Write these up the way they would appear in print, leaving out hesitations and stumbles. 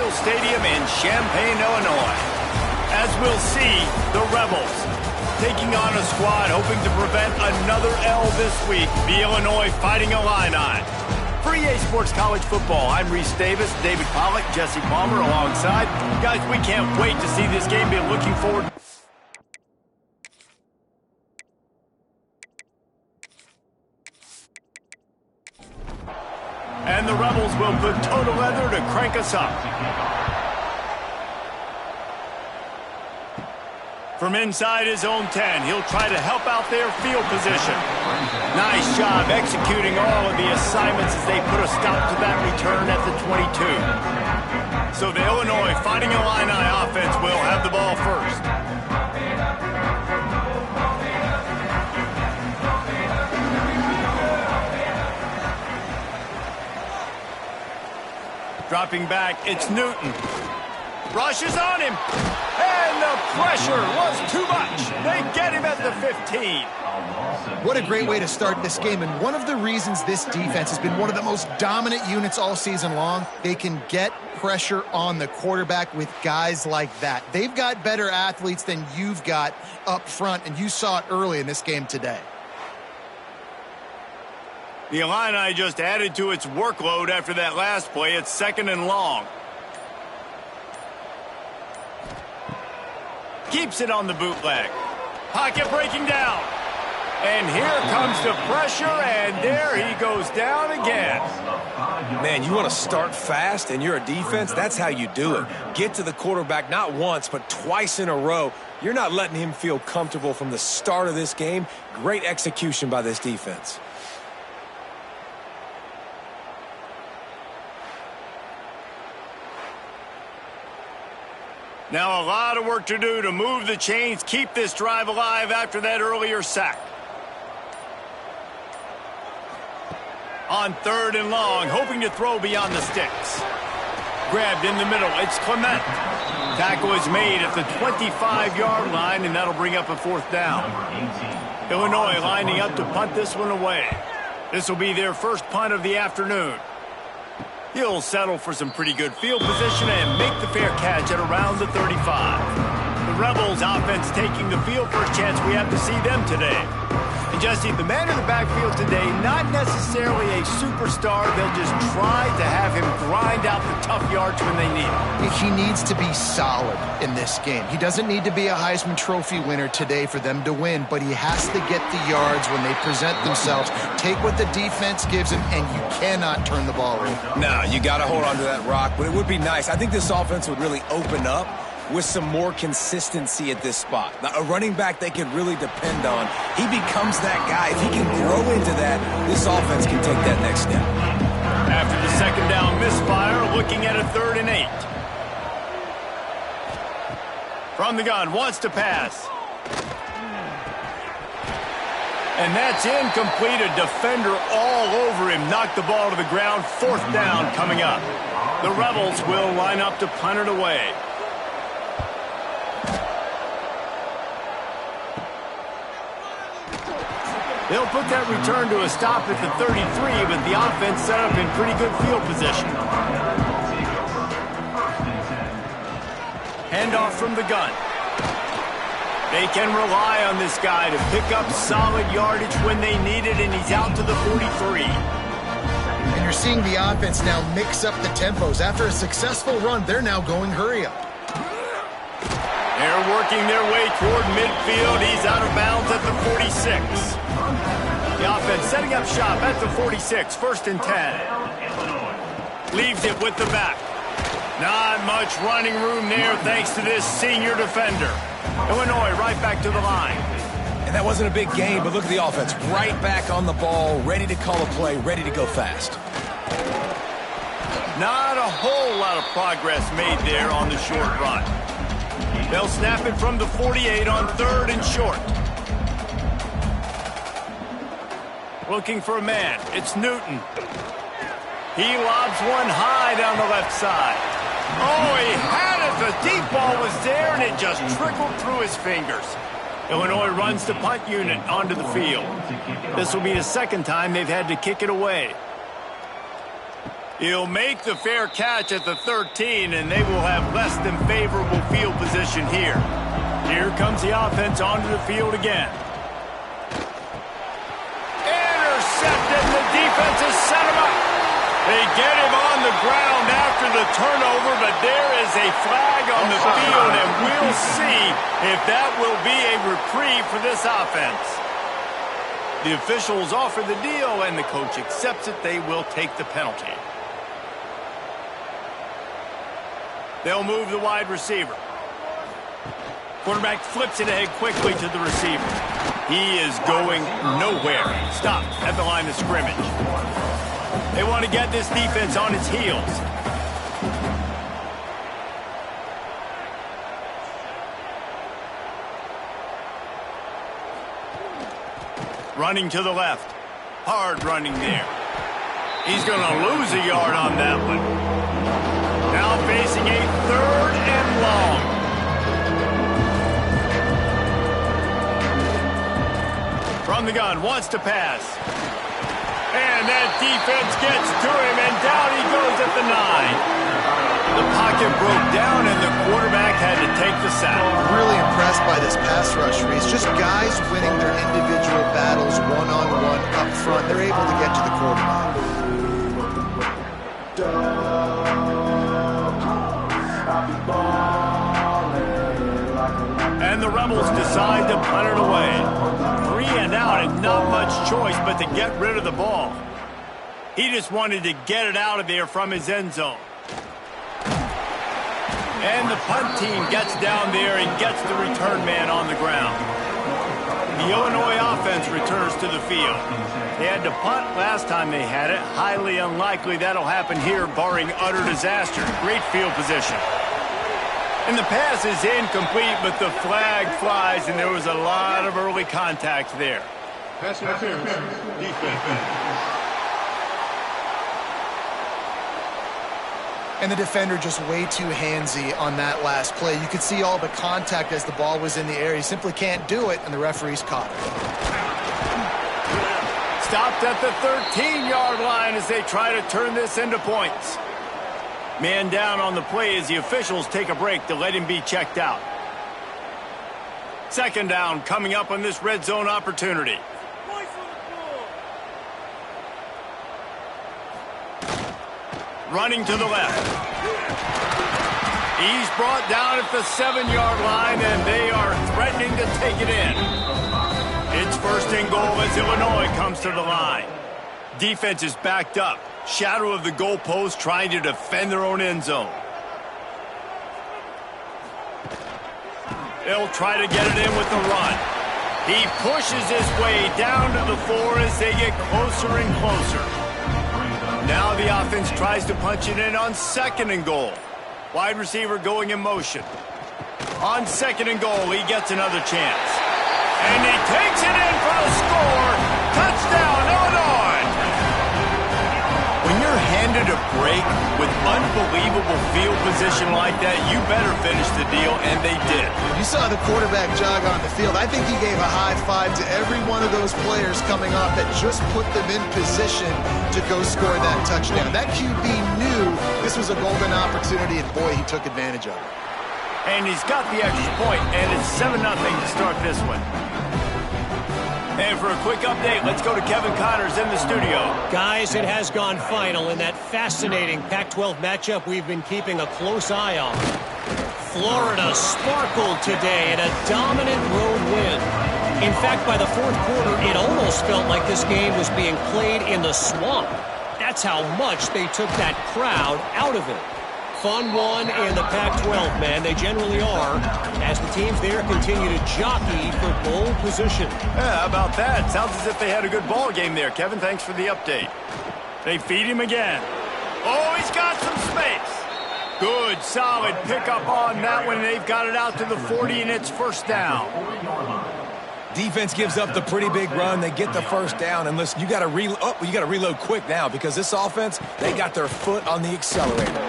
Memorial Stadium in Champaign, Illinois. As we'll see, the Rebels taking on a squad hoping to prevent another L this week, the Illinois Fighting Illini. For EA Sports College Football, I'm Reese Davis, David Pollack, Jesse Palmer alongside. Guys, we can't wait to see this game. Be looking forward. And the Rebels will put total leather to crank us up. From inside his own 10, he'll try to help out their field position. Nice job executing all of the assignments as they put a stop to that return at the 22. So the Illinois Fighting Illini offense will have the ball first. Dropping back, it's Newton. Rushes on him. And the pressure was too much. They get him at the 15. What a great way to start this game. And one of the reasons this defense has been one of the most dominant units all season long, they can get pressure on the quarterback with guys like that. They've got better athletes than you've got up front, and you saw it early in this game today. The Illini just added to its workload after that last play. It's 2nd and long. Keeps it on the bootleg. Pocket breaking down. And here comes the pressure, and there he goes down again. Man, you want to start fast and you're a defense, that's how you do it. Get to the quarterback not once, but twice in a row. You're not letting him feel comfortable from the start of this game. Great execution by this defense. Now a lot of work to do to move the chains, keep this drive alive after that earlier sack. On 3rd and long, hoping to throw beyond the sticks. Grabbed in the middle, it's Clement. Tackle is made at the 25-yard line, and that'll bring up a 4th down. Illinois lining up to punt this one away. This will be their first punt of the afternoon. He'll settle for some pretty good field position and make the fair catch at around the 35. The Rebels offense taking the field, first chance we have to see them today. And Jesse, the man in the backfield today, not necessarily a superstar. They'll just try to have him grind out the tough yards when they need it. He needs to be solid in this game. He doesn't need to be a Heisman Trophy winner today for them to win, but he has to get the yards when they present themselves. Take what the defense gives him, and you cannot turn the ball over. No, you got to hold on to that rock, but it would be nice. I think this offense would really open up with some more consistency at this spot. Now, a running back they can really depend on. He becomes that guy. If he can grow into that, this offense can take that next step. After the 2nd down misfire, looking at a 3rd and 8. From the gun, wants to pass. And that's incomplete. A defender all over him. Knocked the ball to the ground. 4th down coming up. The Rebels will line up to punt it away. They'll put that return to a stop at the 33, but the offense set up in pretty good field position. Handoff from the gun. They can rely on this guy to pick up solid yardage when they need it, and he's out to the 43. And you're seeing the offense now mix up the tempos. After a successful run, they're now going hurry up. They're working their way toward midfield. He's out of bounds at the 46. The offense setting up shop at the 46, 1st and 10. Leaves it with the back. Not much running room there thanks to this senior defender. Illinois right back to the line. And that wasn't a big game, but look at the offense. Right back on the ball, ready to call a play, ready to go fast. Not a whole lot of progress made there on the short run. They'll snap it from the 48 on 3rd and short. Looking for a man. It's Newton. He lobs one high down the left side. Oh, he had it. The deep ball was there, and it just trickled through his fingers. Illinois runs the punt unit onto the field. This will be the 2nd time they've had to kick it away. He'll make the fair catch at the 13, and they will have less than favorable field position here. Here comes the offense onto the field again. Intercepted, the defense has set him up. They get him on the ground after the turnover, but there is a flag on the field, and we'll see if that will be a reprieve for this offense. The officials offer the deal, and the coach accepts it. They will take the penalty. They'll move the wide receiver. Quarterback flips it ahead quickly to the receiver. He is going nowhere. Stopped at the line of scrimmage. They want to get this defense on its heels. Running to the left. Hard running there. He's going to lose a yard on that one. Now facing a 3rd and long. From the gun, wants to pass. And that defense gets to him, and down he goes at the 9. The pocket broke down, and the quarterback had to take the sack. Really impressed by this pass rush, Reese. Just guys winning their individual battles one-on-one up front. They're able to get to the quarterback. And the Rebels decide to punt it away. 3 and out, and not much choice but to get rid of the ball. He just wanted to get it out of there from his end zone. And the punt team gets down there and gets the return man on the ground. The Illinois offense returns to the field. They had to punt last time they had it. Highly unlikely that'll happen here, barring utter disaster. Great field position. And the pass is incomplete, but the flag flies, and there was a lot of early contact there. Pass interference, defense. And the defender just way too handsy on that last play. You could see all the contact as the ball was in the air. He simply can't do it, and the referee's caught it. Stopped at the 13-yard line as they try to turn this into points. Man down on the play as the officials take a break to let him be checked out. 2nd down coming up on this red zone opportunity. Running to the left. He's brought down at the 7-yard line, and they are threatening to take it in. It's 1st and goal as Illinois comes to the line. Defense is backed up. Shadow of the goalpost, trying to defend their own end zone. They'll try to get it in with the run. He pushes his way down to the 4 as they get closer and closer. Now the offense tries to punch it in on 2nd and goal. Wide receiver going in motion. On 2nd and goal, he gets another chance. And he takes it in for the score. Touchdown, Illinois! When you're handed a break with unbelievable field position like that, you better finish the deal, and they did. You saw the quarterback jog on the field. I think he gave a high five to every one of those players coming off that just put them in position to go score that touchdown. That QB knew this was a golden opportunity, and boy, he took advantage of it. And he's got the extra point, and it's 7-0 to start this one. And for a quick update, let's go to Kevin Connors in the studio. Guys, it has gone final in that fascinating Pac-12 matchup we've been keeping a close eye on. Florida sparkled today in a dominant road win. In fact, by the 4th quarter, it almost felt like this game was being played in the swamp. That's how much they took that crowd out of it. Fun one in the Pac-12, man. They generally are, as the teams there continue to jockey for bowl position. Yeah, how about that? Sounds as if they had a good ball game there. Kevin, thanks for the update. They feed him again. Oh, he's got some space. Good, solid pickup on that one. They've got it out to the 40, and it's 1st down. Defense gives up the pretty big run. They get the 1st down, and listen, you got to reload quick now because this offense, they got their foot on the accelerator.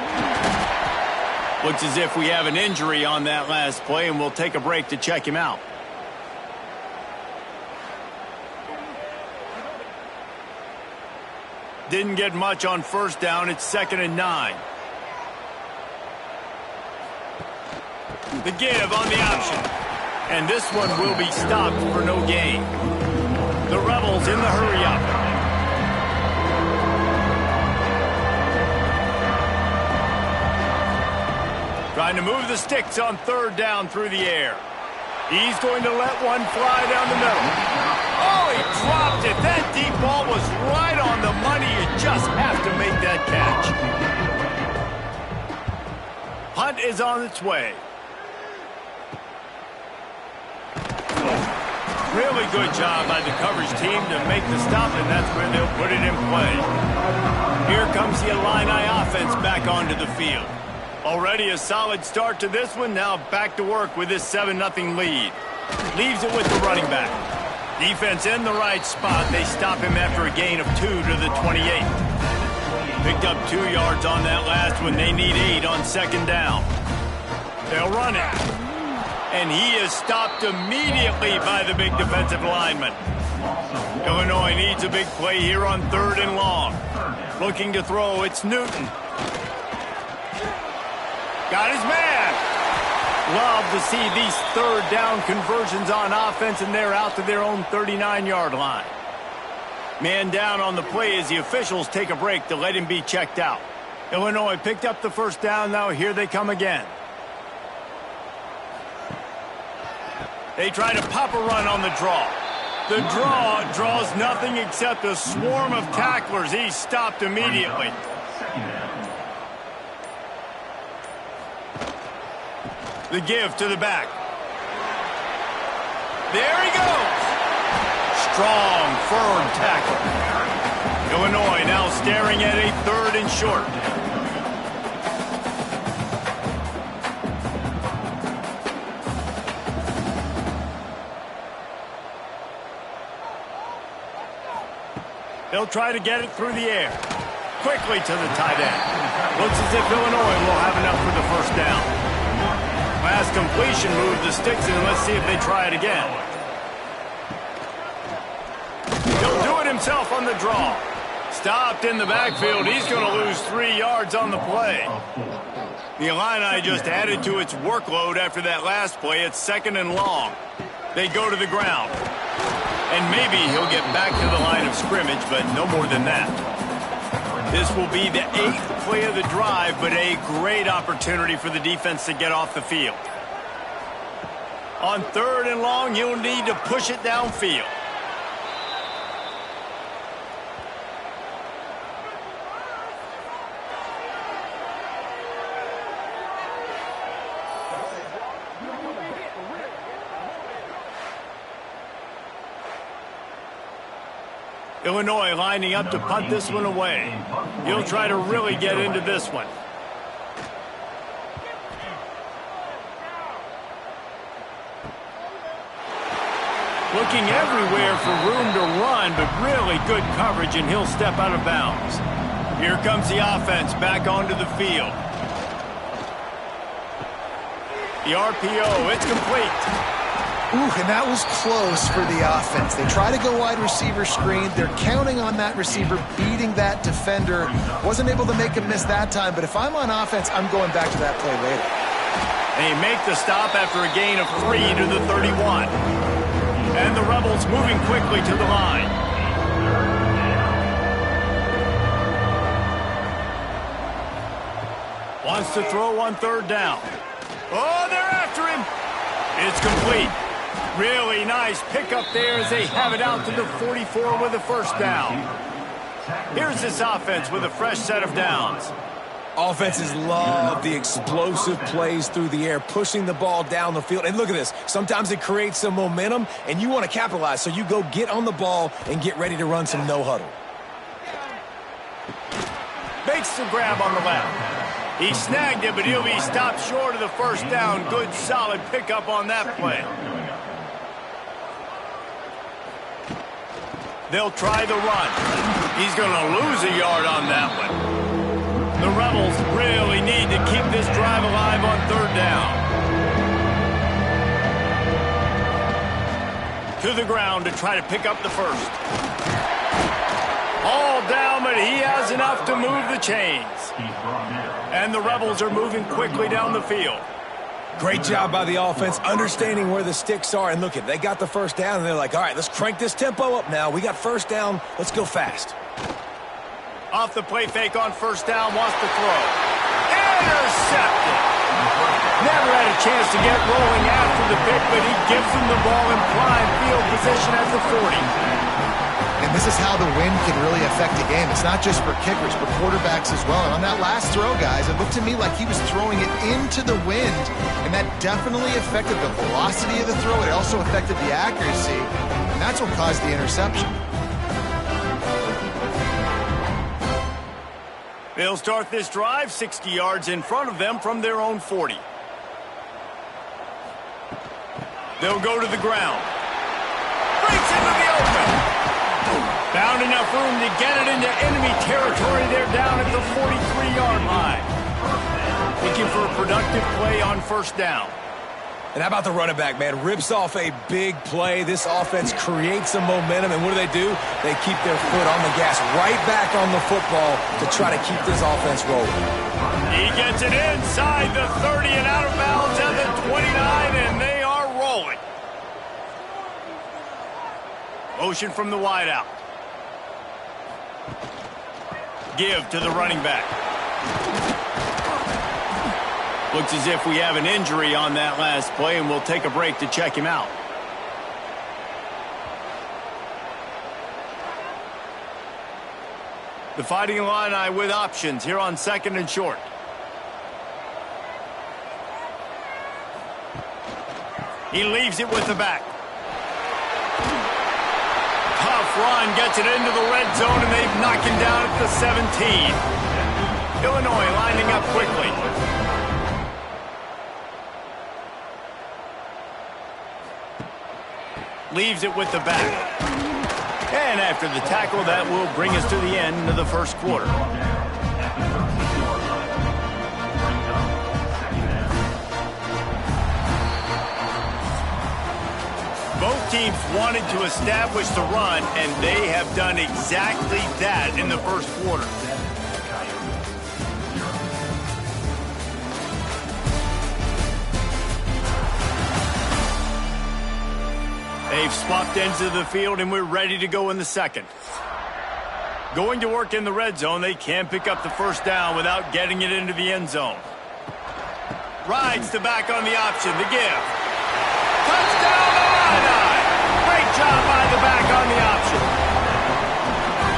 Looks as if we have an injury on that last play, and we'll take a break to check him out. Didn't get much on first down. It's 2nd and 9. The give on the option. And this one will be stopped for no gain. The Rebels in the hurry-up. Trying to move the sticks on 3rd down through the air. He's going to let one fly down the middle. Oh, he dropped it. That deep ball was right on the money. You just have to make that catch. Punt is on its way. Really good job by the coverage team to make the stop, and that's where they'll put it in play. Here comes the Illini offense back onto the field. Already a solid start to this one. Now back to work with this 7-0 lead. Leaves it with the running back. Defense in the right spot. They stop him after a gain of 2 to the 28. Picked up 2 yards on that last one. They need 8 on 2nd down. They'll run it. And he is stopped immediately by the big defensive lineman. Illinois needs a big play here on 3rd and long. Looking to throw, it's Newton. Got his man. Love to see these 3rd down conversions on offense, and they're out to their own 39-yard line. Man down on the play as the officials take a break to let him be checked out. Illinois picked up the 1st down. Now here they come again. They try to pop a run on the draw. The draw draws nothing except a swarm of tacklers. He's stopped immediately. The give to the back. There he goes. Strong, firm tackle. Illinois now staring at a 3rd and short. They'll try to get it through the air. Quickly to the tight end. Looks as if Illinois will have enough for the 1st down. Last completion moved the sticks in. Let's see if they try it again. He'll do it himself on the draw. Stopped in the backfield. He's going to lose 3 yards on the play. The Illini just added to its workload after that last play. It's 2nd and long. They go to the ground. And maybe he'll get back to the line of scrimmage, but no more than that. This will be the 8th play of the drive, but a great opportunity for the defense to get off the field. On 3rd and long, you'll need to push it downfield. Illinois lining up to punt this one away. He'll try to really get into this one. Looking everywhere for room to run, but really good coverage, and he'll step out of bounds. Here comes the offense back onto the field. The RPO, it's complete. Ooh, and that was close for the offense. They try to go wide receiver screen. They're counting on that receiver beating that defender. Wasn't able to make him miss that time, but if I'm on offense, I'm going back to that play later. They make the stop after a gain of 3 to the 31. And the Rebels moving quickly to the line. Wants to throw on 3rd down. Oh, they're after him. It's complete. Really nice pickup there as they have it out to the 44 with a 1st down. Here's this offense with a fresh set of downs. Offenses love the explosive plays through the air, pushing the ball down the field. And look at this. Sometimes it creates some momentum, and you want to capitalize. So you go get on the ball and get ready to run some no-huddle. Makes the grab on the left. He snagged it, but he'll be stopped short of the 1st down. Good, solid pickup on that play. They'll try the run. He's going to lose a yard on that one. The Rebels really need to keep this drive alive on 3rd down. To the ground to try to pick up the 1st. All down, but he has enough to move the chains. And the Rebels are moving quickly down the field. Great job by the offense, understanding where the sticks are. And look, they got the first down, and they're like, all right, let's crank this tempo up now. We got first down. Let's go fast. Off the play fake on first down, wants to throw. Intercepted. Never had a chance to get rolling after the pick, but he gives them the ball in prime field position at the 40. And this is how the wind can really affect a game. It's not just for kickers, but quarterbacks as well. And on that last throw, guys, it looked to me like he was throwing it into the wind, and that definitely affected the velocity of the throw. It also affected the accuracy, and that's what caused the interception. They'll start this drive 60 yards in front of them from their own 40. They'll go to the ground. Breaks into the open. Found enough room to get it into enemy territory. They're down at the 43-yard line. Looking for a productive play on first down. And how about the running back, man? Rips off a big play. This offense creates some momentum, and what do? They keep their foot on the gas, right back on the football to try to keep this offense rolling. He gets it inside the 30 and out of bounds at the 29, and they are rolling. Motion from the wideout. Give to the running back. Looks as if we have an injury on that last play, and we'll take a break to check him out. The Fighting Illini with options here on second and short. He leaves it with the back. Tough run, gets it into the red zone, and they've knocked him down at the 17. Illinois lining up quickly. Leaves it with the back. And after the tackle, that will bring us to the end of the first quarter. Both teams wanted to establish the run, and they have done exactly that in the first quarter. They've swapped ends of the field, and we're ready to go in the second. Going to work in the red zone, they can't pick up the first down without getting it into the end zone. Rides the back on the option, the give. Touchdown, Illini! Great job by the back on the option.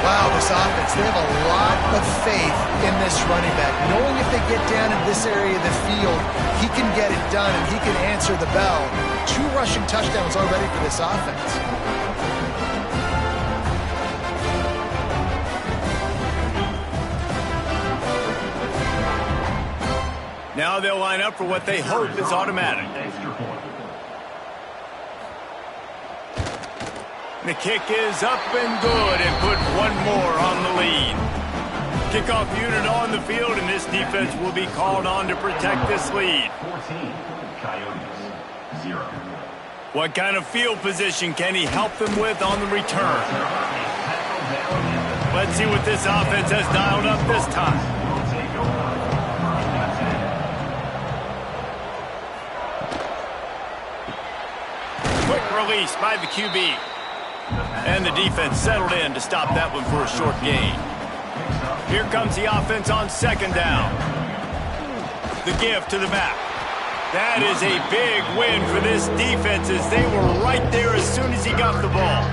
Wow, this offense, they have a lot of faith in this running back. Knowing if they get down in this area of the field, he can get it done and he can answer the bell. 2 rushing touchdowns already for this offense. Now they'll line up for what they hope is automatic. The kick is up and good, and put one more on the lead. Kickoff unit on the field, and this defense will be called on to protect this lead. 14, Coyotes, 0. What kind of field position can he help them with on the return? Let's see what this offense has dialed up this time. Quick release by the QB. And the defense settled in to stop that one for a short gain. Here comes the offense on second down. The give to the back. That is a big win for this defense, as they were right there as soon as he got the ball.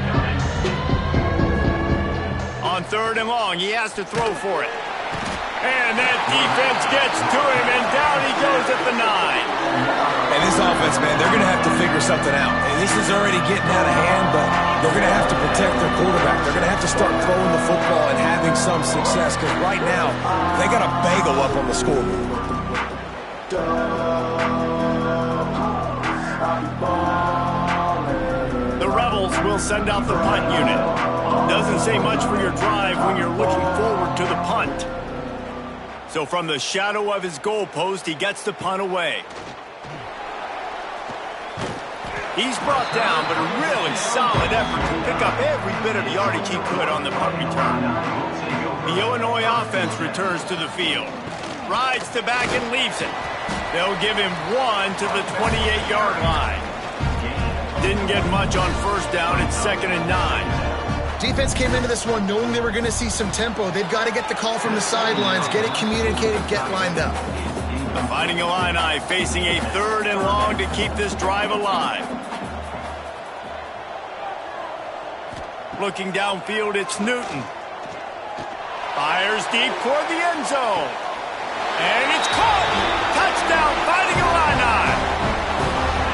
On third and long, he has to throw for it. And that defense gets to him, and down he goes at the 9. And this offense, man, they're going to have to figure something out. And this is already getting out of hand, but they're going to have to protect their quarterback. They're going to have to start throwing the football and having some success, because right now, they got a bagel up on the scoreboard. The Rebels will send out the punt unit. Doesn't say much for your drive when you're looking forward to the punt. So from the shadow of his goal post, he gets the punt away. He's brought down, but a really solid effort to pick up every bit of yardage he could on the punt return. The Illinois offense returns to the field. Rides to back and leaves it. They'll give him 1 to the 28-yard line. Didn't get much on first down. It's 2nd and 9. Defense came into this one knowing they were going to see some tempo. They've got to get the call from the sidelines, get it communicated, get lined up. The Fighting Illini facing a 3rd and long to keep this drive alive. Looking downfield, it's Newton. Fires deep toward the end zone. And it's caught! Touchdown, Fighting Illini!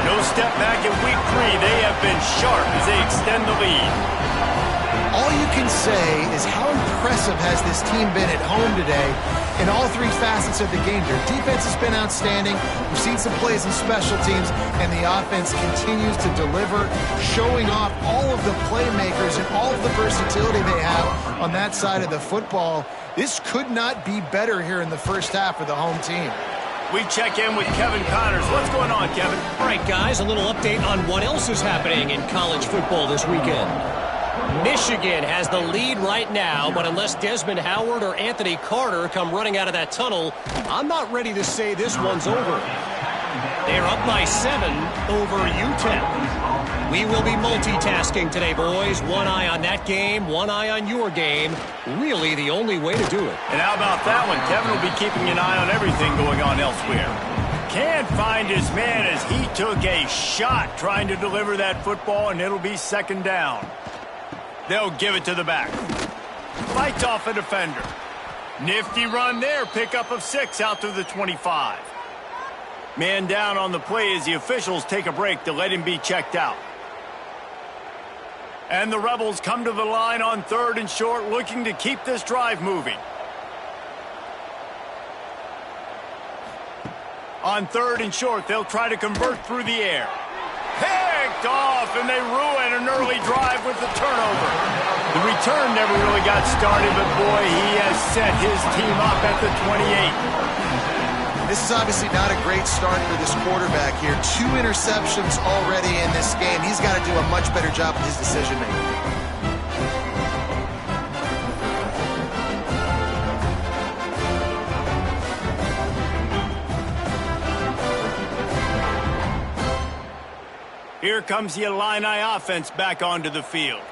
No step back in week 3. They have been sharp as they extend the lead. All you can say is how impressive has this team been at home today in all 3 facets of the game. Their defense has been outstanding. We've seen some plays in special teams, and the offense continues to deliver, showing off all of the playmakers and all of the versatility they have on that side of the football. This could not be better here in the first half for the home team. We check in with Kevin Connors. What's going on, Kevin? All right, guys, a little update on what else is happening in college football this weekend. Michigan has the lead right now, but unless Desmond Howard or Anthony Carter come running out of that tunnel, I'm not ready to say this one's over. They're up by 7 over UTEP. We will be multitasking today, boys. One eye on that game, one eye on your game. Really the only way to do it. And how about that one? Kevin will be keeping an eye on everything going on elsewhere. Can't find his man as he took a shot trying to deliver that football, and it'll be 2nd down. They'll give it to the back. Fights off a defender. Nifty run there. Pickup of 6 out to the 25. Man down on the play as the officials take a break to let him be checked out. And the Rebels come to the line on 3rd and short, looking to keep this drive moving. On 3rd and short, they'll try to convert through the air. Picked off, and they ruin an early drive with the turnover. The return never really got started, but boy, he has set his team up at the 28. This is obviously not a great start for this quarterback here. 2 interceptions already in this game. He's got to do a much better job with his decision-making. Here comes the Illini offense back onto the field.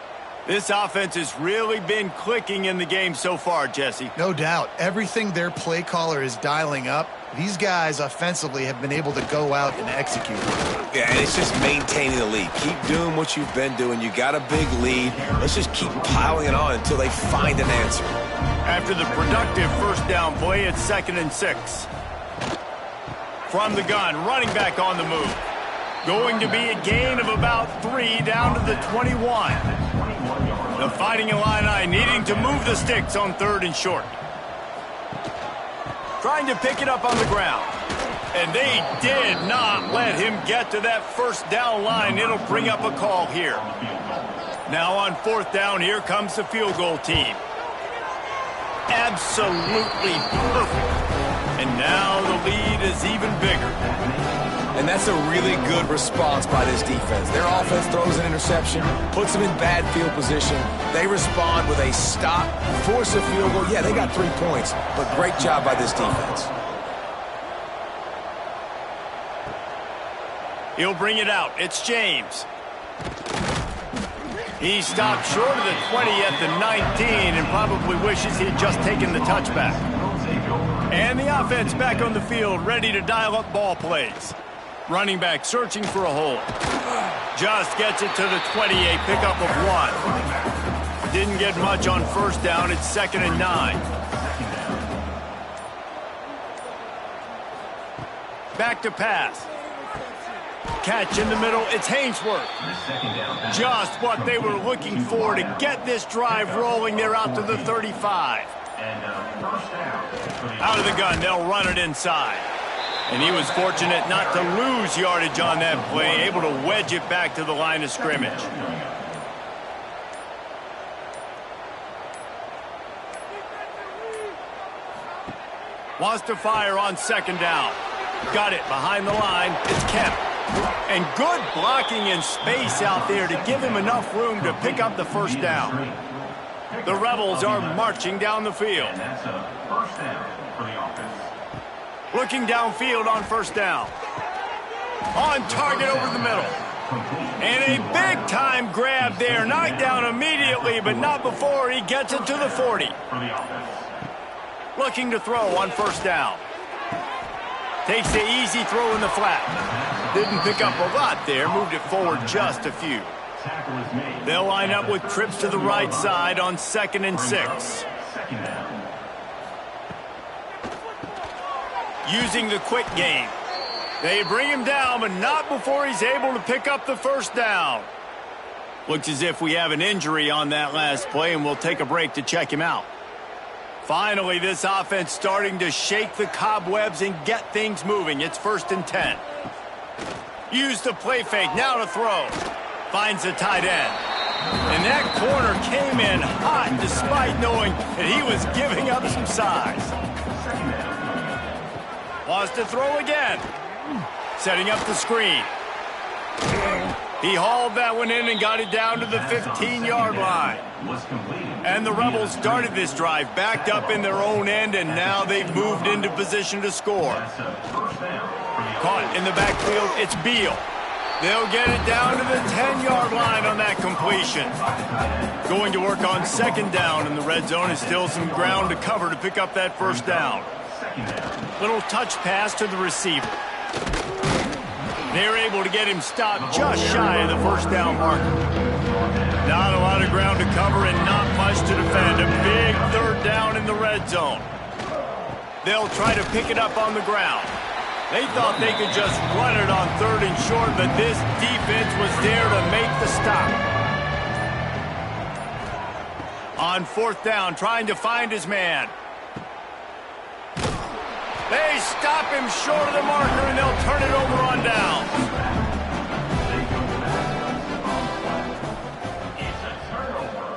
This offense has really been clicking in the game so far, Jesse. No doubt. Everything their play caller is dialing up, these guys offensively have been able to go out and execute. Yeah, and it's just maintaining the lead. Keep doing what you've been doing. You got a big lead. Let's just keep piling it on until they find an answer. After the productive first down play, it's 2nd and 6. From the gun, running back on the move. Going to be a gain of about 3 down to the 21. The Fighting Illini needing to move the sticks on 3rd and short. Trying to pick it up on the ground. And they did not let him get to that first down line. It'll bring up a call here. Now on 4th down, here comes the field goal team. Absolutely perfect. And now the lead is even bigger. And that's a really good response by this defense. Their offense throws an interception, puts them in bad field position. They respond with a stop, force a field goal. Yeah, they got 3 points, but great job by this defense. He'll bring it out. It's James. He stopped short of the 20 at the 19 and probably wishes he had just taken the touchback. And the offense back on the field, ready to dial up ball plays. Running back searching for a hole. Just gets it to the 28, pickup of 1. Didn't get much on first down. It's 2nd and 9. Back to pass. Catch in the middle. It's Hainsworth. Just what they were looking for to get this drive rolling. They're out to the 35. Out of the gun, they'll run it inside. And he was fortunate not to lose yardage on that play, able to wedge it back to the line of scrimmage. Wants to fire on 2nd down. Got it behind the line. It's Kemp. And good blocking in space out there to give him enough room to pick up the first down. The Rebels are marching down the field. And that's a first down for the offense. Looking downfield on first down. On target over the middle. And a big-time grab there. Knocked down immediately, but not before he gets it to the 40. For the offense. Looking to throw on first down. Takes the easy throw in the flat. Didn't pick up a lot there. Moved it forward just a few. Tackle is made. They'll line up with trips to the right side on 2nd and 6. Second down. Using the quick game. They bring him down, but not before he's able to pick up the first down. Looks as if we have an injury on that last play, and we'll take a break to check him out. Finally, this offense starting to shake the cobwebs and get things moving. It's 1st and 10. Use the play fake, now to throw. Finds the tight end. And that corner came in hot despite knowing that he was giving up some size. Second down. Wants to throw again. Setting up the screen. He hauled that one in and got it down to the 15-yard line. Was completed. And the Rebels started this drive backed up in their own end, and now they've moved into position to score. That's a first down for the Caught in the backfield, it's Beal. They'll get it down to the 10-yard line on that completion. Going to work on 2nd down, and the red zone is still some ground to cover to pick up that first down. second down. Little touch pass to the receiver. They're able to get him stopped just shy of the first down marker. Not a lot of ground to cover and not much to defend. A big 3rd down in the red zone. They'll try to pick it up on the ground. They thought they could just run it on 3rd and short, but this defense was there to make the stop. On 4th down, trying to find his man. They stop him short of the marker, and they'll turn it over on down.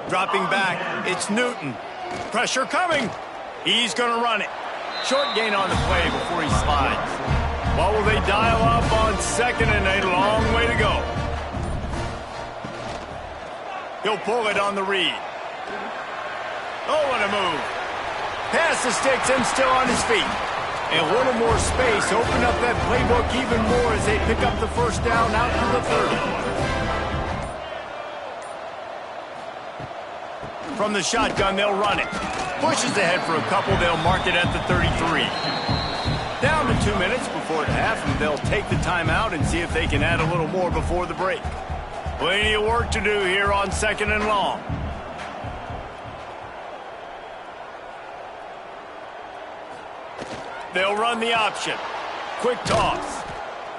Dropping back, it's Newton. Pressure coming. He's going to run it. Short gain on the play before he slides. What will they dial up on 2nd and a long way to go? He'll pull it on the read. Oh, what a move. Pass the sticks and still on his feet. And a little more space. Open up that playbook even more as they pick up the first down out to the 30. From the shotgun, they'll run it. Pushes ahead for a couple. They'll mark it at the 33. Down to 2 minutes before the half, and they'll take the timeout and see if they can add a little more before the break. Plenty of work to do here on 2nd and long. They'll run the option. Quick toss.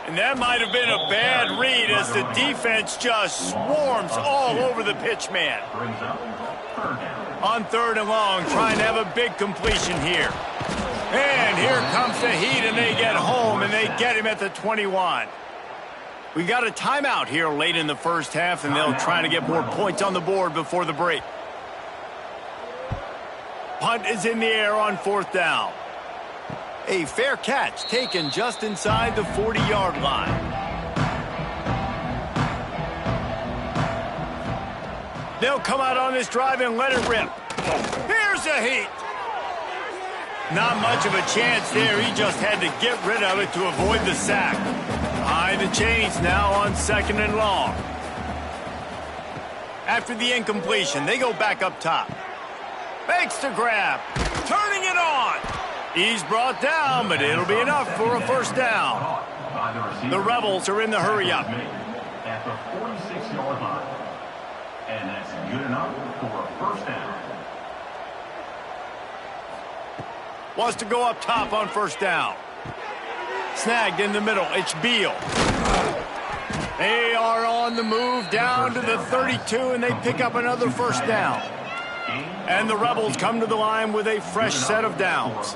And that might have been a bad read as the defense just swarms all over the pitch man. Brings up 3rd down. On 3rd and long, trying to have a big completion here. And here comes the heat, and they get home, and they get him at the 21. We got a timeout here late in the first half, and they'll try to get more points on the board before the break. Punt is in the air on 4th down. A fair catch taken just inside the 40-yard line. They'll come out on this drive and let it rip. Here's the heat. Not much of a chance there. He just had to get rid of it to avoid the sack. Behind the chains now on 2nd and long. After the incompletion, they go back up top. Makes the grab. Turning it on. He's brought down, but it'll be enough for a first down. The Rebels are in the hurry-up. At the 46-yard line. And that's good enough for a first down. Wants to go up top on first down. Snagged in the middle. It's Beal. They are on the move down to the 32, and they pick up another first down. And the Rebels come to the line with a fresh set of downs.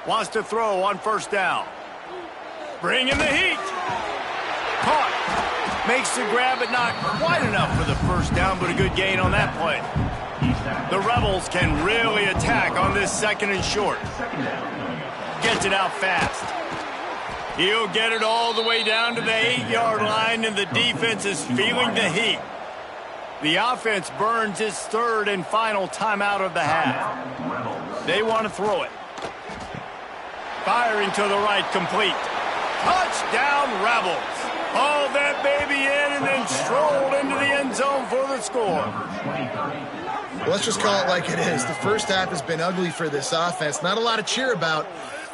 Wants to throw on first down. Bringing the heat. Caught. Makes the grab, but not quite enough for the first down, but a good gain on that play. The Rebels can really attack on this 2nd and short. Gets it out fast. He'll get it all the way down to the 8-yard line, and the defense is feeling the heat. The offense burns its third and final timeout of the half. They want to throw it. Firing to the right, complete. Touchdown, Rebels. Hauled that baby in and then strolled into the end zone for the score. Let's just call it like it is. The first half has been ugly for this offense. Not a lot to cheer about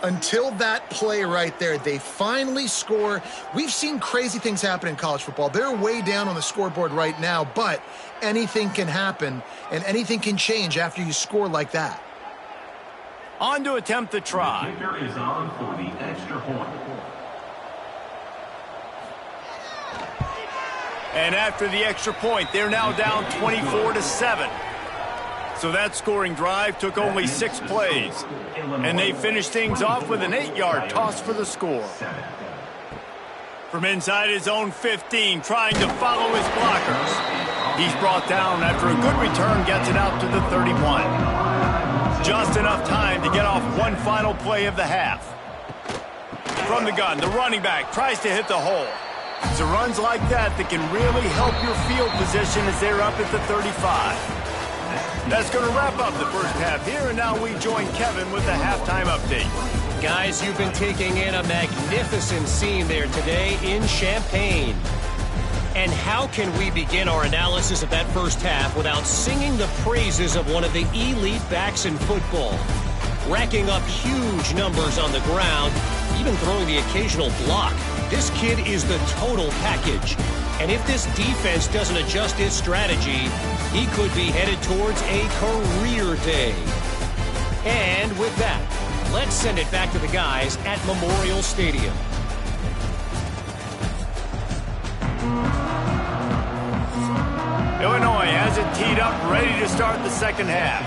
until that play right there. They finally score. We've seen crazy things happen in college football. They're way down on the scoreboard right now, but anything can happen and anything can change after you score like that. On to attempt the try. The kicker is on for the extra point. And after the extra point, they're now down 24-7. So that scoring drive took only 6 plays. And they finished things off with an 8-yard toss for the score. From inside his own 15, trying to follow his blockers. He's brought down after a good return, gets it out to the 31. Just enough time to get off one final play of the half. From the gun, the running back tries to hit the hole. It's the runs like that that can really help your field position as they're up at the 35. That's going to wrap up the first half here, and now we join Kevin with the halftime update. Guys, you've been taking in a magnificent scene there today in Champaign. And how can we begin our analysis of that first half without singing the praises of one of the elite backs in football? Racking up huge numbers on the ground, even throwing the occasional block. This kid is the total package. And if this defense doesn't adjust its strategy, he could be headed towards a career day. And with that, let's send it back to the guys at Memorial Stadium. Illinois has it teed up, ready to start the second half.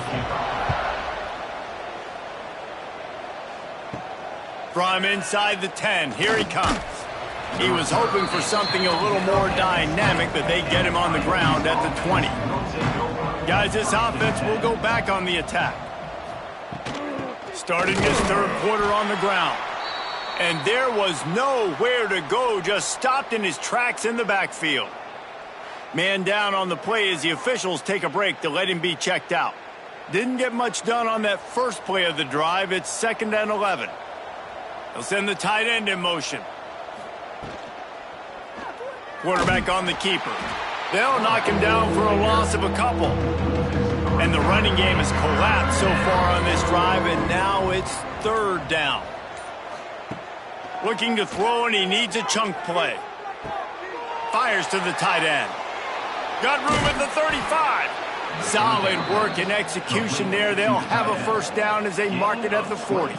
From inside the 10, here he comes. He was hoping for something a little more dynamic, but they get him on the ground at the 20. Guys, this offense will go back on the attack. Starting his third quarter on the ground. And there was nowhere to go, just stopped in his tracks in the backfield. Man down on the play as the officials take a break to let him be checked out. Didn't get much done on that first play of the drive. It's 2nd and 11. They'll send the tight end in motion. Quarterback on the keeper. They'll knock him down for a loss of a couple. And the running game has collapsed so far on this drive, and now it's 3rd down. Looking to throw, and he needs a chunk play. Fires to the tight end. Got room at the 35. Solid work and execution there. They'll have a first down as they mark it at the 40.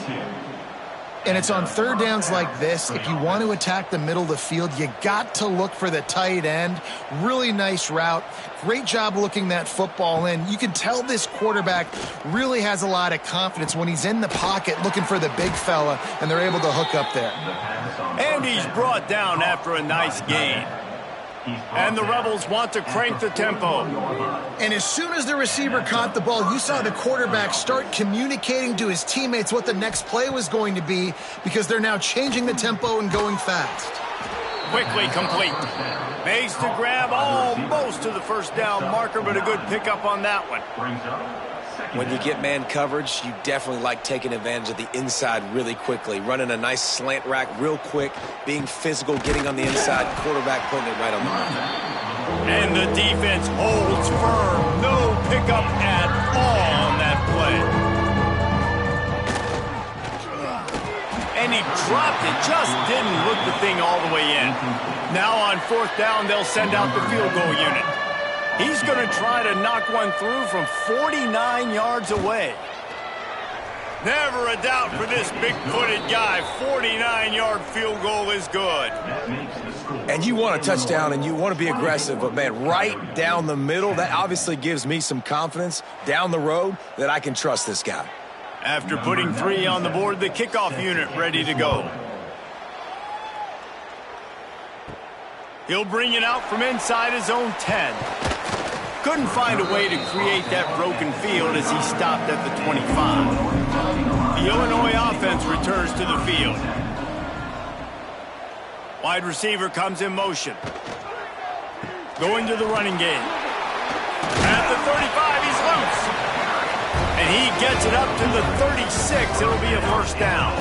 And it's on 3rd downs like this. If you want to attack the middle of the field, you got to look for the tight end. Really nice route. Great job looking that football in. You can tell this quarterback really has a lot of confidence when he's in the pocket looking for the big fella, and they're able to hook up there. And he's brought down after a nice gain. And the Rebels want to crank the tempo. And as soon as the receiver caught the ball, you saw the quarterback start communicating to his teammates what the next play was going to be, because they're now changing the tempo and going fast. Quickly complete. Makes the grab almost to the first down marker, but a good pickup on that one. When you get man coverage, you definitely like taking advantage of the inside really quickly. Running a nice slant rack real quick, being physical, getting on the inside, quarterback putting it right on the money. And the defense holds firm. No pickup at all on that play. And he dropped it, just didn't look the thing all the way in. Now on 4th down, they'll send out the field goal unit. He's going to try to knock one through from 49 yards away. Never a doubt for this big-footed guy. 49-yard field goal is good. And you want a touchdown and you want to be aggressive, but, man, right down the middle, that obviously gives me some confidence down the road that I can trust this guy. After putting 3 on the board, the kickoff unit ready to go. He'll bring it out from inside his own 10. Couldn't find a way to create that broken field as he stopped at the 25. The Illinois offense returns to the field. Wide receiver comes in motion. Going to the running game. At the 35, he's loose. And he gets it up to the 36. It'll be a first down.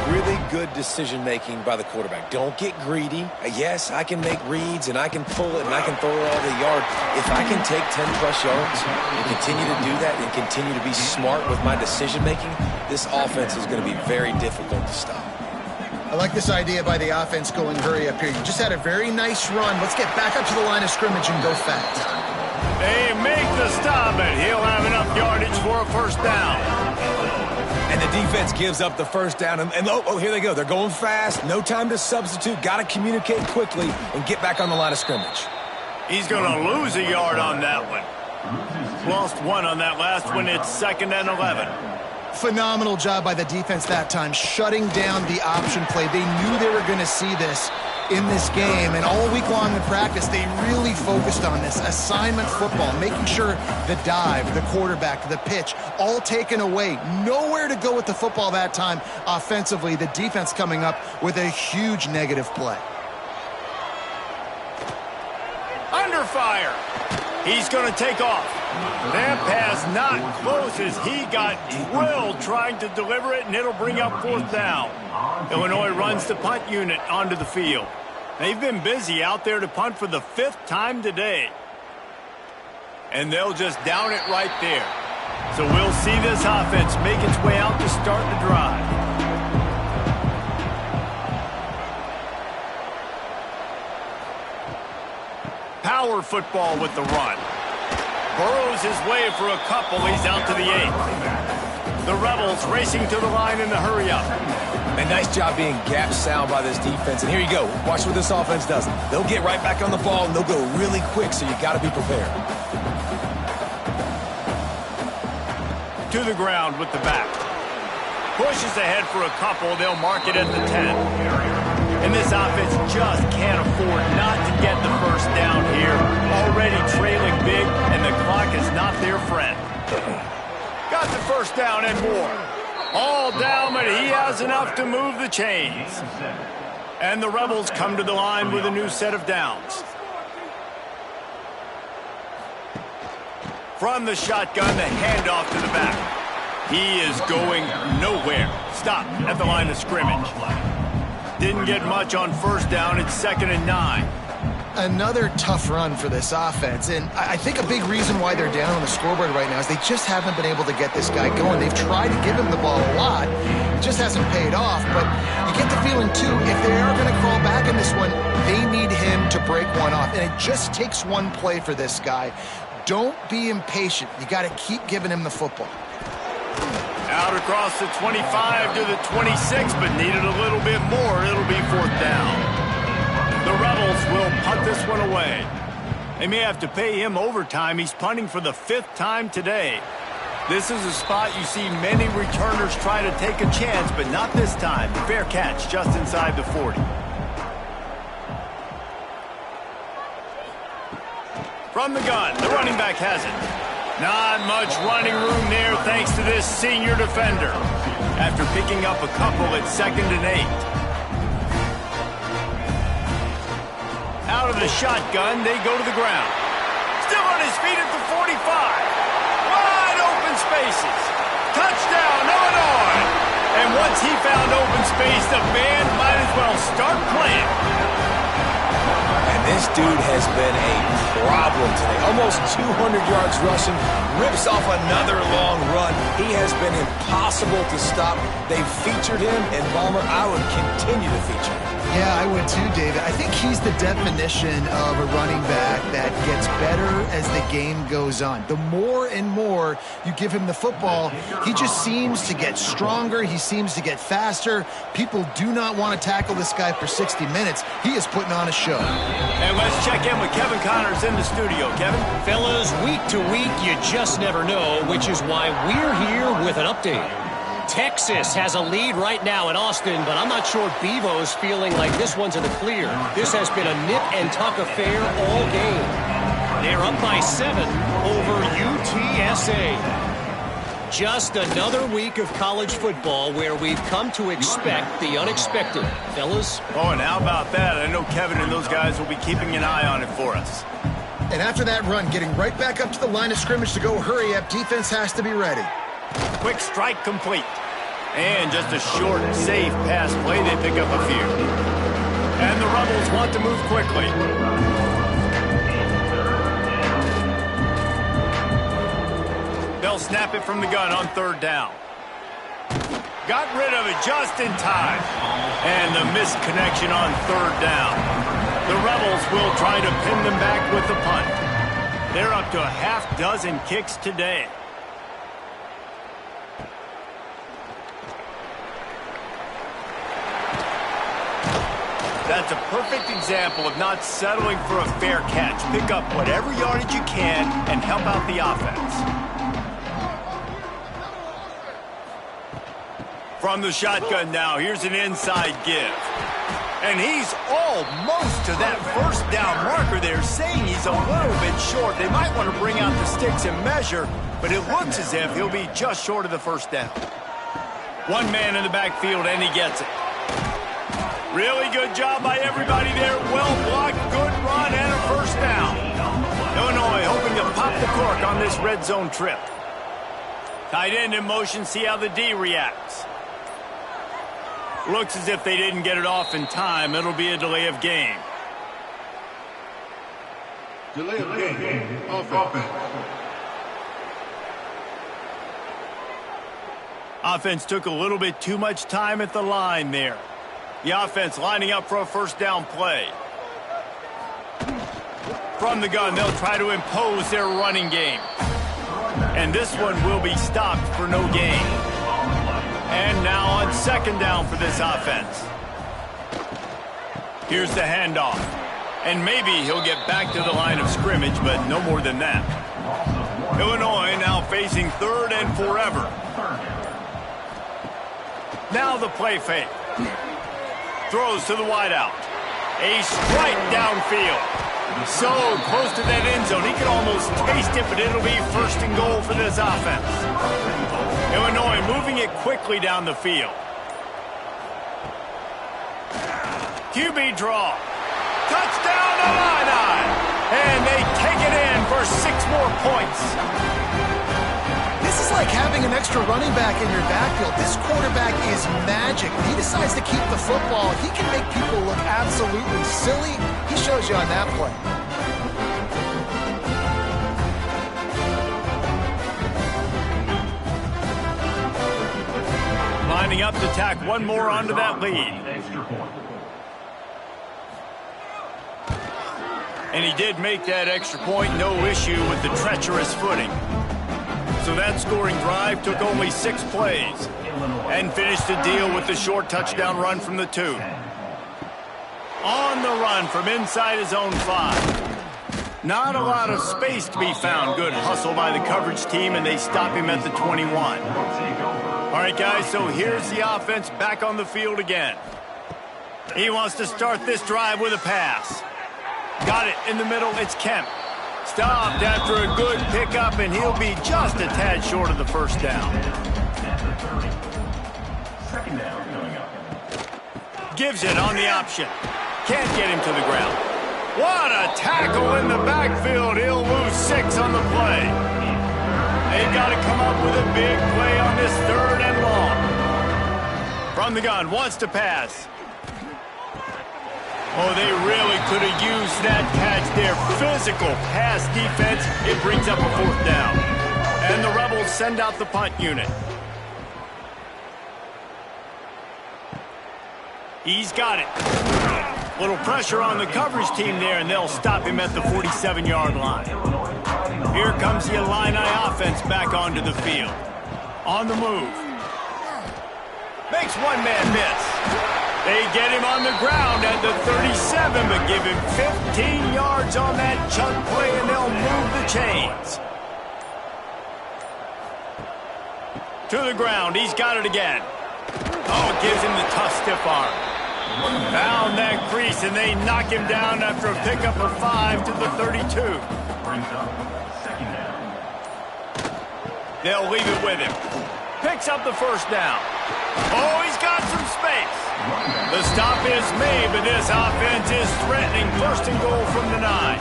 Really good decision-making by the quarterback. Don't get greedy. Yes, I can make reads, and I can pull it, and I can throw it all the yard. If I can take 10-plus yards and continue to do that and continue to be smart with my decision-making, this offense is going to be very difficult to stop. I like this idea by the offense going hurry up here. You just had a very nice run. Let's get back up to the line of scrimmage and go fast. They make the stop, and he'll have enough yardage for a first down. And the defense gives up the first down. And here they go. They're going fast. No time to substitute. Got to communicate quickly and get back on the line of scrimmage. He's going to lose a yard on that one. Lost one on that last one. It's 2nd and 11. Phenomenal job by the defense that time, shutting down the option play. They knew they were going to see this in this game, and all week long in practice, they really focused on this assignment football, making sure the dive, the quarterback, the pitch, all taken away. Nowhere to go with the football that time offensively. The defense coming up with a huge negative play. Under fire. He's going to take off. That pass not close as he got drilled trying to deliver it, and it'll bring up 4th down. Illinois runs the punt unit onto the field. They've been busy out there to punt for the 5th time today. And they'll just down it right there. So we'll see this offense make its way out to start the drive. Power football with the run. Burrows his way for a couple. He's out to the 8. The Rebels racing to the line in the hurry-up. A nice job being gap sound by this defense. And here you go. Watch what this offense does. They'll get right back on the ball, and they'll go really quick, so you got to be prepared. To the ground with the back. Pushes ahead for a couple. They'll mark it at the 10. And this offense just can't afford not to get the first down here. Already trailing big, and the clock is not their friend. Got the first down and more. All down, but he has enough to move the chains. And the Rebels come to the line with a new set of downs. From the shotgun, the handoff to the back. He is going nowhere. Stop at the line of scrimmage. Didn't get much on first down. It's 2nd and 9. Another tough run for this offense, and I think a big reason why they're down on the scoreboard right now is they just haven't been able to get this guy going. They've tried to give him the ball a lot. It just hasn't paid off, but you get the feeling, too, if they are going to crawl back in this one, they need him to break one off, and it just takes one play for this guy. Don't be impatient. You got to keep giving him the football. Out across the 25 to the 26, but needed a little bit more. It'll be 4th down. The Rebels will punt this one away. They may have to pay him overtime. He's punting for the 5th time today. This is a spot you see many returners try to take a chance, but not this time. Fair catch just inside the 40. From the gun, the running back has it. Not much running room there thanks to this senior defender. After picking up a couple, it's 2nd and 8. Out of the shotgun, they go to the ground. Still on his feet at the 45. Wide open spaces. Touchdown, Illinois. And once he found open space, the band might as well start playing. And this dude has been a problem today. Almost 200 yards rushing. Rips off another long run. He has been impossible to stop. They've featured him, and Balmer, I would continue to feature him. Yeah, I would too, David. I think he's the definition of a running back that gets better as the game goes on. The more and more you give him the football, he just seems to get stronger. He seems to get faster. People do not want to tackle this guy for 60 minutes. He is putting on a show. And let's check in with Kevin Connors in the studio. Kevin? Fellas, week to week, you just never know, which is why we're here with an update. Texas has a lead right now in Austin, but I'm not sure Bevo's feeling like this one's in the clear. This has been a nip-and-tuck affair all game. They're up by 7 over UTSA. Just another week of college football where we've come to expect the unexpected. Fellas? Oh, and how about that? I know Kevin and those guys will be keeping an eye on it for us. And after that run, getting right back up to the line of scrimmage to go hurry up, defense has to be ready. Quick strike complete. And just a short, safe pass play. They pick up a few. And the Rebels want to move quickly. They'll snap it from the gun on third down. Got rid of it just in time. And the missed connection on third down. The Rebels will try to pin them back with the punt. They're up to a half dozen kicks today. That's a perfect example of not settling for a fair catch. Pick up whatever yardage you can and help out the offense. From the shotgun now, here's an inside give. And he's almost to that first down marker there, saying he's a little bit short. They might want to bring out the sticks and measure, but it looks as if he'll be just short of the first down. One man in the backfield, and he gets it. Really good job by everybody there. Well blocked, good run, and a first down. Illinois hoping to pop the cork on this red zone trip. Tight end in motion, see how the D reacts. Looks as if they didn't get it off in time. It'll be a delay of game. Delay of game. Offense. Offense took a little bit too much time at the line there. The offense lining up for a first down play. From the gun, they'll try to impose their running game. And this one will be stopped for no gain. And now on second down for this offense. Here's the handoff. And maybe he'll get back to the line of scrimmage, but no more than that. Illinois now facing third and forever. Now the play fake. Throws to the wideout. A strike downfield. So close to that end zone, he could almost taste it, but it'll be first and goal for this offense. Illinois moving it quickly down the field. QB draw. Touchdown Illini! And they take it in for 6 more points. This is like having an extra running back in your backfield. This quarterback is magic. When he decides to keep the football, he can make people look absolutely silly. He shows you on that play. Lining up to tack one more onto that lead. And he did make that extra point, no issue with the treacherous footing. So that scoring drive took only 6 plays and finished the deal with the short touchdown run from the 2. On the run from inside his own 5. Not a lot of space to be found. Good hustle by the coverage team, and they stop him at the 21. All right, guys, so here's the offense back on the field again. He wants to start this drive with a pass. Got it in the middle. It's Kemp. Stopped after a good pickup, and he'll be just a tad short of the first down. Second down coming up. Gives it on the option. Can't get him to the ground. What a tackle in the backfield. He'll lose 6 on the play. They've got to come up with a big play on this third and long. From the gun, wants to pass. Oh, they really could have used that catch there. Physical pass defense. It brings up a 4th down. And the Rebels send out the punt unit. He's got it. Little pressure on the coverage team there, and they'll stop him at the 47-yard line. Here comes the Illini offense back onto the field. On the move. Makes one man miss. They get him on the ground at the 37, but give him 15 yards on that chunk play, and they'll move the chains. To the ground. He's got it again. Oh, gives him the tough stiff arm. Found that crease, and they knock him down after a pickup of 5 to the 32. Brings up second down. They'll leave it with him. Picks up the first down. Oh, he's got some space. The stop is made, but this offense is threatening. First and goal from the 9.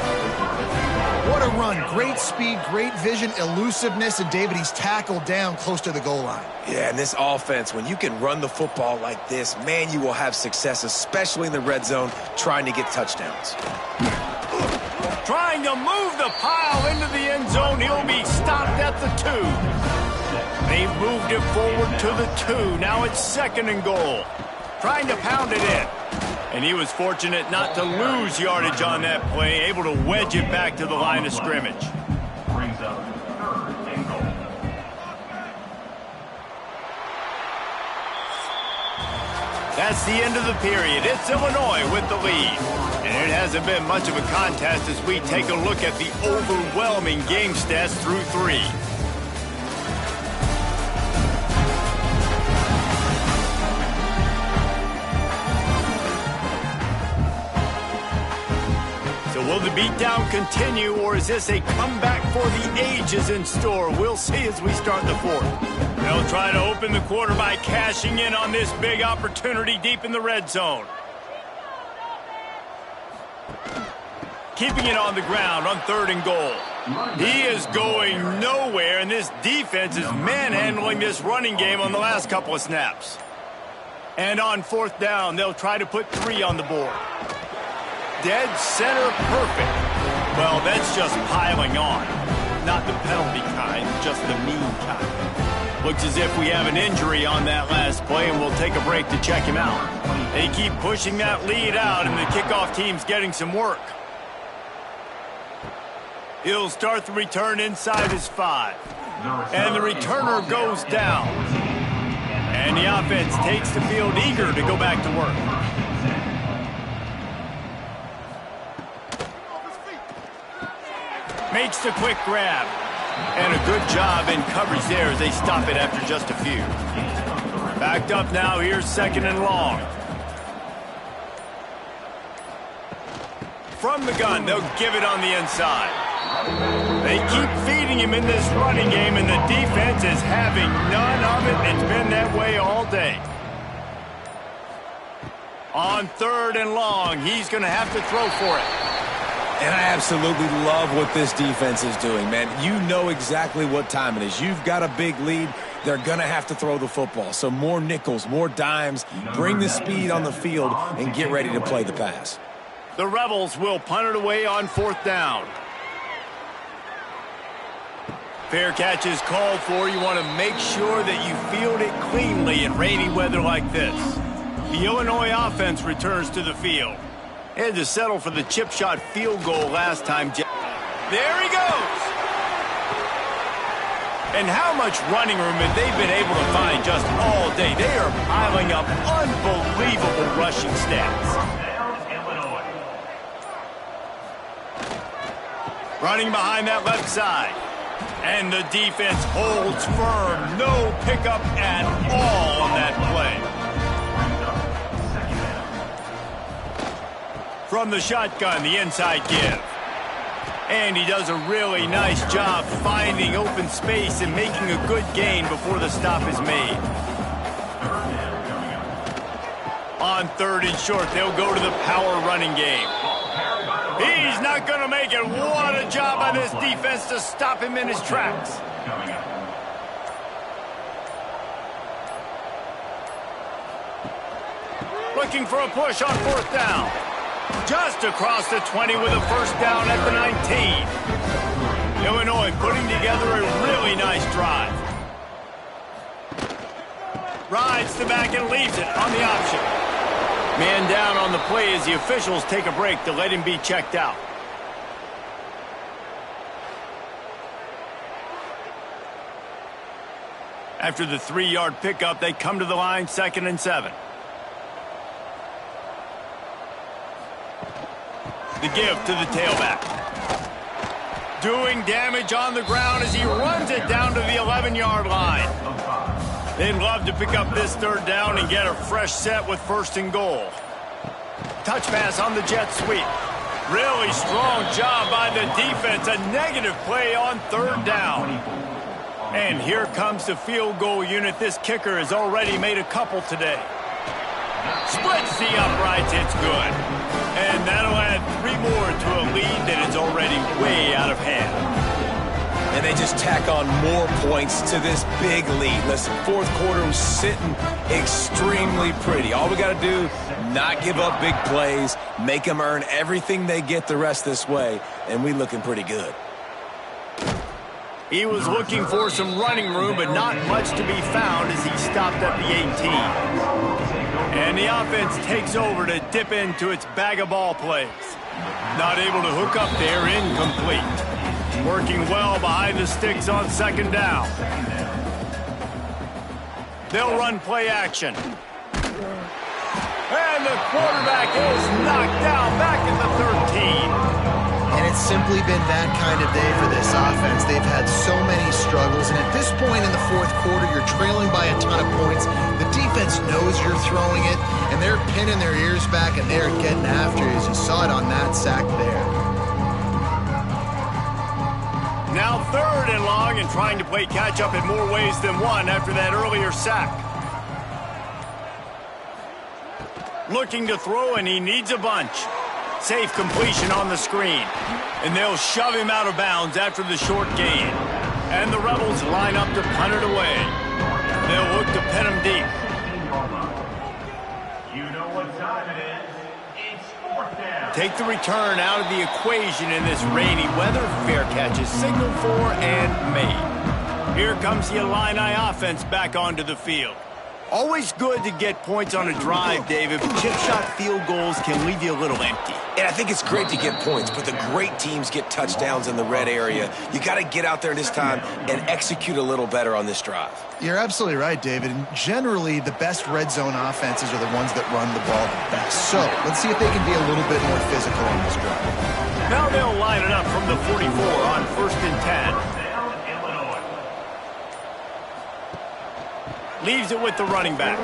What a run. Great speed, great vision, elusiveness, and David, he's tackled down close to the goal line. Yeah, and this offense, when you can run the football like this, man, you will have success, especially in the red zone, trying to get touchdowns. Trying to move the pile into the end zone. He'll be stopped at the 2. They've moved it forward to the 2. Now it's second and goal. Trying to pound it in. And he was fortunate not to lose yardage on that play, able to wedge it back to the line of scrimmage. Brings up third and goal. That's the end of the period. It's Illinois with the lead. And it hasn't been much of a contest as we take a look at the overwhelming game stats through 3. So will the beatdown continue, or is this a comeback for the ages in store? We'll see as we start the 4th. They'll try to open the quarter by cashing in on this big opportunity deep in the red zone. Keeping it on the ground on 3rd and goal. He is going nowhere, and this defense is manhandling this running game on the last couple of snaps. And on 4th down, they'll try to put 3 on the board. Dead center perfect. Well, that's just piling on. Not the penalty kind, just the mean kind. Looks as if we have an injury on that last play, and we'll take a break to check him out. They keep pushing that lead out, and the kickoff team's getting some work. He'll start the return inside his 5. And the returner goes down. And the offense takes the field eager to go back to work. Makes the quick grab. And a good job in coverage there as they stop it after just a few. Backed up now, here's 2nd and long. From the gun, they'll give it on the inside. They keep feeding him in this running game, and the defense is having none of it. It's been that way all day. On 3rd and long, he's going to have to throw for it. And I absolutely love what this defense is doing, man. You know exactly what time it is. You've got a big lead. They're going to have to throw the football. So more nickels, more dimes, bring the speed on the field, and get ready to play the pass. The Rebels will punt it away on 4th down. Fair catch is called for. You want to make sure that you field it cleanly in rainy weather like this. The Illinois offense returns to the field. Had to settle for the chip shot field goal last time. There he goes. And how much running room have they been able to find just all day? They are piling up unbelievable rushing stats. Running behind that left side. And the defense holds firm. No pickup at all on that play. From the shotgun, the inside give. And he does a really nice job finding open space and making a good gain before the stop is made. On 3rd and short, they'll go to the power running game. He's not going to make it. What a job by this defense to stop him in his tracks. Looking for a push on 4th down. Just across the 20 with a first down at the 19. Illinois putting together a really nice drive. Rides the back and leaves it on the option. Man down on the play as the officials take a break to let him be checked out. After the 3-yard pickup, they come to the line, 2nd and 7. The give to the tailback. Doing damage on the ground as he runs it down to the 11-yard line. They'd love to pick up this 3rd down and get a fresh set with 1st and goal. Touch pass on the jet sweep. Really strong job by the defense. A negative play on 3rd down. And here comes the field goal unit. This kicker has already made a couple today. Splits the uprights. It's good. And that'll add 3 more to a lead that is already way out of hand. And they just tack on more points to this big lead. Listen, fourth quarter was sitting extremely pretty. All we got to do, not give up big plays, make them earn everything they get the rest this way, and we looking pretty good. He was looking for some running room, but not much to be found as he stopped at the 18. And the offense takes over to dip into its bag of ball plays. Not able to hook up there, incomplete. Working well behind the sticks on second down. They'll run play action. And the quarterback is knocked down back at the 13. And it's simply been that kind of day for this offense. They've had so many struggles, and at this point in the fourth quarter, you're trailing by a ton of points. The defense knows you're throwing it, and they're pinning their ears back, and they're getting after you, as you saw it on that sack there. Now 3rd and long, and trying to play catch-up in more ways than one after that earlier sack. Looking to throw, and he needs a bunch. Safe completion on the screen. And they'll shove him out of bounds after the short gain. And the Rebels line up to punt it away. They'll look to pin him deep. You know what time it is. It's 4th down. Take the return out of the equation in this rainy weather. Fair catch is signaled for and made. Here comes the Illini offense back onto the field. Always good to get points on a drive, David, but chip shot field goals can leave you a little empty. And I think it's great to get points, but the great teams get touchdowns in the red area. You got to get out there this time and execute a little better on this drive. You're absolutely right, David. And generally, the best red zone offenses are the ones that run the ball the best. So let's see if they can be a little bit more physical on this drive. Now they'll line it up from the 44 on 1st and 10. Leaves it with the running back.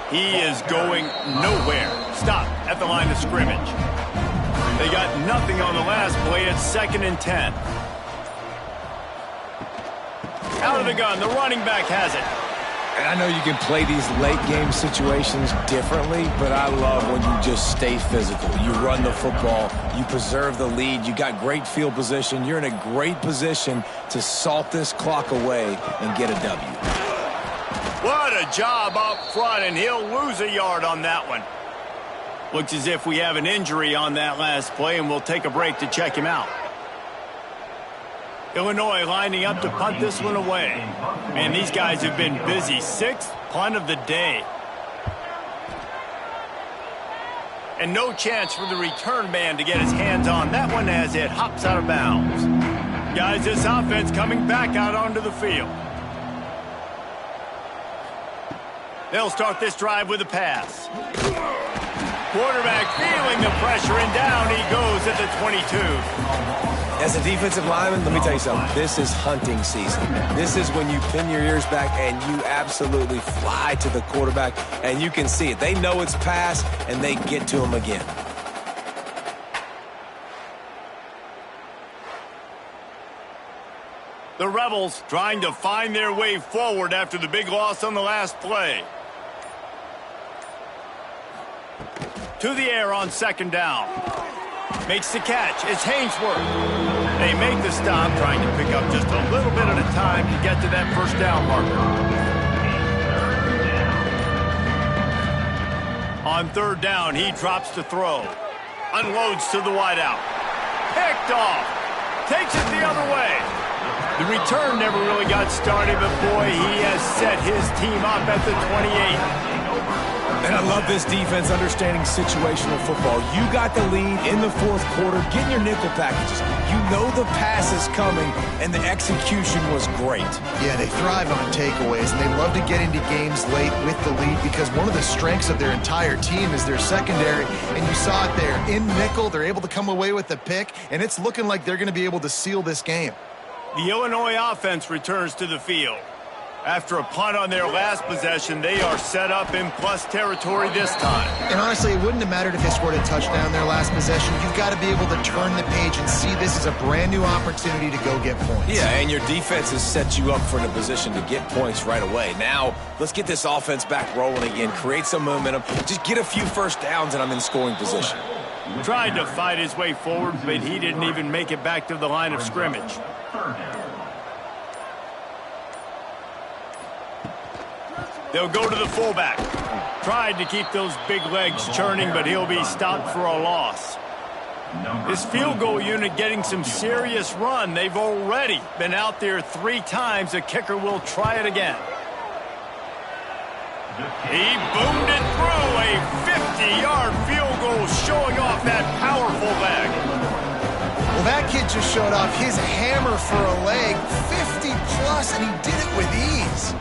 He is going nowhere. Stop at the line of scrimmage. They got nothing on the last play. It's 2nd and 10. Out of the gun. The running back has it. And I know you can play these late game situations differently, but I love when you just stay physical. You run the football. You preserve the lead. You got great field position. You're in a great position to salt this clock away and get a W. What a job up front, and he'll lose a yard on that one. Looks as if we have an injury on that last play, and we'll take a break to check him out. Illinois lining up to punt this one away. Man, these guys have been busy. 6th punt of the day. And no chance for the return man to get his hands on that one as it hops out of bounds. Guys, this offense coming back out onto the field. They'll start this drive with a pass. Quarterback feeling the pressure, and down he goes at the 22. As a defensive lineman, let me tell you something. This is hunting season. This is when you pin your ears back and you absolutely fly to the quarterback, and you can see it. They know it's pass, and they get to him again. The Rebels trying to find their way forward after the big loss on the last play. To the air on 2nd down. Makes the catch. It's Hainsworth. They make the stop, trying to pick up just a little bit at a time to get to that 1st down marker. On 3rd down, he drops to throw. Unloads to the wideout. Picked off. Takes it the other way. The return never really got started, but boy, he has set his team up at the 28. And I love this defense understanding situational football. You got the lead in the 4th quarter. Get in your nickel packages. You know the pass is coming, and the execution was great. Yeah, they thrive on takeaways, and they love to get into games late with the lead because one of the strengths of their entire team is their secondary, and you saw it there. In nickel, they're able to come away with the pick, and it's looking like they're going to be able to seal this game. The Illinois offense returns to the field. After a punt on their last possession, they are set up in plus territory this time. And honestly, it wouldn't have mattered if they scored a touchdown their last possession. You've got to be able to turn the page and see this as a brand new opportunity to go get points. Yeah, and your defense has set you up for the position to get points right away. Now, let's get this offense back rolling again, create some momentum, just get a few first downs, and I'm in scoring position. Tried to fight his way forward, but he didn't even make it back to the line of scrimmage. They'll go to the fullback. Tried to keep those big legs churning, but he'll be stopped for a loss. This field goal unit getting some serious run. They've already been out there 3 times. The kicker will try it again. He boomed it through. A 50-yard field goal showing off that powerful leg. Well, that kid just showed off his hammer for a leg, 50-plus, and he did it with ease.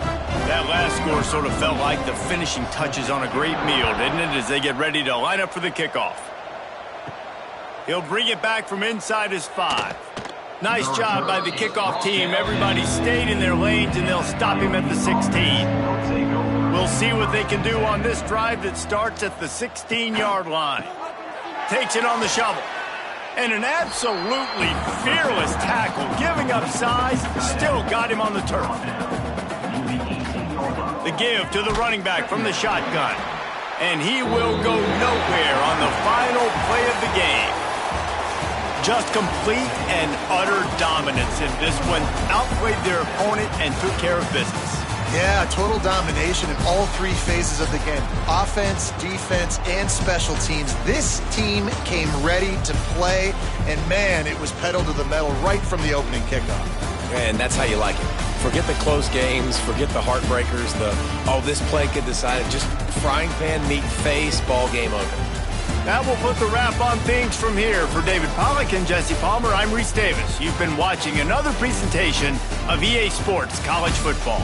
That last score sort of felt like the finishing touches on a great meal, didn't it, as they get ready to line up for the kickoff. He'll bring it back from inside his 5. Nice job by the kickoff team. Everybody stayed in their lanes, and they'll stop him at the 16. We'll see what they can do on this drive that starts at the 16-yard line. Takes it on the shovel. And an absolutely fearless tackle, giving up size, still got him on the turf. The give to the running back from the shotgun. And he will go nowhere on the final play of the game. Just complete and utter dominance in this one. Outplayed their opponent and took care of business. Yeah, total domination in all 3 phases of the game. Offense, defense, and special teams. This team came ready to play, and man, it was pedal to the metal right from the opening kickoff. And that's how you like it. Forget the close games, forget the heartbreakers, this play could decide it. Just frying pan, meat face, ball game over. That will put the wrap on things from here. For David Pollack and Jesse Palmer, I'm Reese Davis. You've been watching another presentation of EA Sports College Football.